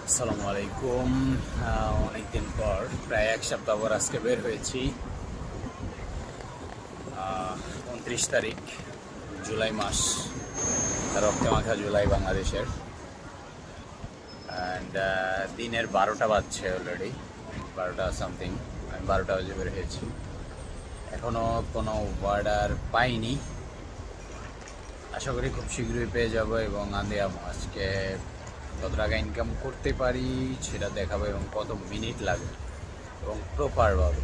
আসসালামু আলাইকুম। অনেকদিন পর প্রায় এক সপ্তাহ পর আজকে বের হয়েছি। 29 তারিখ জুলাই মাস, রক্তে মাখা জুলাই বাংলাদেশের। অ্যান্ড দিনের 12টা বাজছে অলরেডি, 12টা সামথিং। আমি 12টা বাজে বের হয়েছি, এখনও কোনো অর্ডার পাইনি। আশা করি খুব শীঘ্রই পেয়ে যাব এবং আজকে কত টাকা ইনকাম করতে পারি সেটা দেখাবো এবং কত মিনিট লাগে এবং প্রপারভাবে।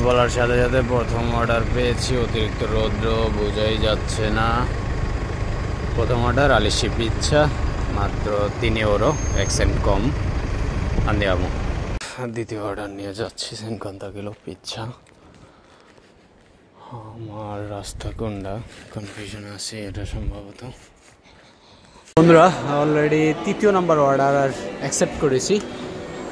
বলার সাথে সাথে প্রথম অর্ডার পেয়েছি। অতিরিক্ত রৌদ্র বোঝাই যাচ্ছে না। প্রথম অর্ডার আলিশি পিৎজা, মাত্র 3 ইউরো, 1 সেন্ট কম। আন্দিয়ামো। দ্বিতীয় অর্ডার নিয়ে যাচ্ছি 50 কিলো পিৎজা। আমার রাস্তা কোনটা কনফিউশন আছে এটা সম্ভবত। বন্ধুরা, অলরেডি তৃতীয় নাম্বার অর্ডার অ্যাকসেপ্ট করেছি,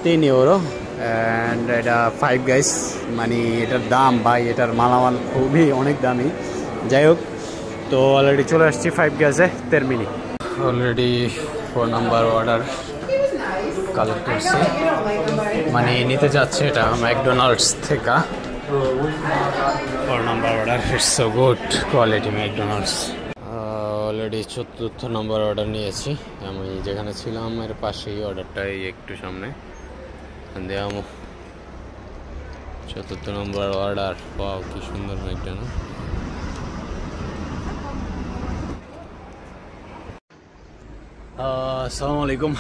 3 ইউরো। অ্যান্ড এটা 5 গাইস, মানে এটার দাম ভাই, এটার মালামাল খুবই অনেক দামি। যাই হোক, তো অলরেডি চলে আসছি 5 গাইসে তেরমিনি। অলরেডি 4 নাম্বার অর্ডার কালেক্ট করছি, মানে নিতে যাচ্ছে এটা ম্যাকডোনাল্ডস থেকে। 4 number order, it's so good quality McDonald's. Already 4র্থ নম্বর অর্ডার নিয়েছি। আমি যেখানে ছিলাম এর পাশেই, অর্ডারটাই একটু সামনে। দেওয়ামো 4র্থ নম্বর অর্ডার। পাও কি সুন্দর ম্যাকডোনাল্ডস। আসসালামু আলাইকুম।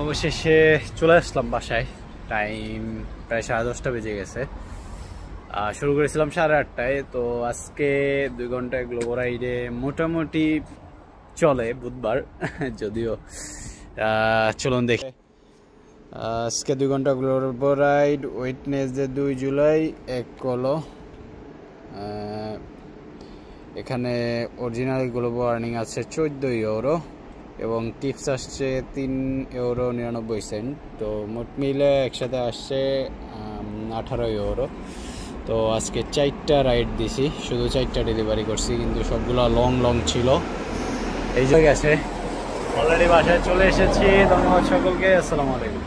অবশেষে চলে আসলাম বাসায়। টাইম প্রায় 10:30 বেজে গেছে। শুরু করেছিলাম 8:30টায়। তো আজকে 2 ঘন্টা গ্লোবো রাইডে মোটামুটি চলে, বুধবার যদিও। চলুন দেখি। আজকে 2 ঘন্টা গ্লোবো রাইড, ওয়েডনেসডে 2 জুলাই, 1 কলো। এখানে অরিজিনাল গ্লোবো আর্নিং আছে 14 ইউরো এবং টিপস আসছে 3 ইউরো 99 সেন্ট। তো মোট মিলে একসাথে আসছে 18 ইউরো। তো আজকে 4টা রাইড দিছি, শুধু 4টা ডেলিভারি করছি, কিন্তু সবগুলো লং ছিল। এই জায়গায় আছে। অলরেডি বাসায় চলে এসেছি। ধন্যবাদ সকলকে। আসসালামু আলাইকুম।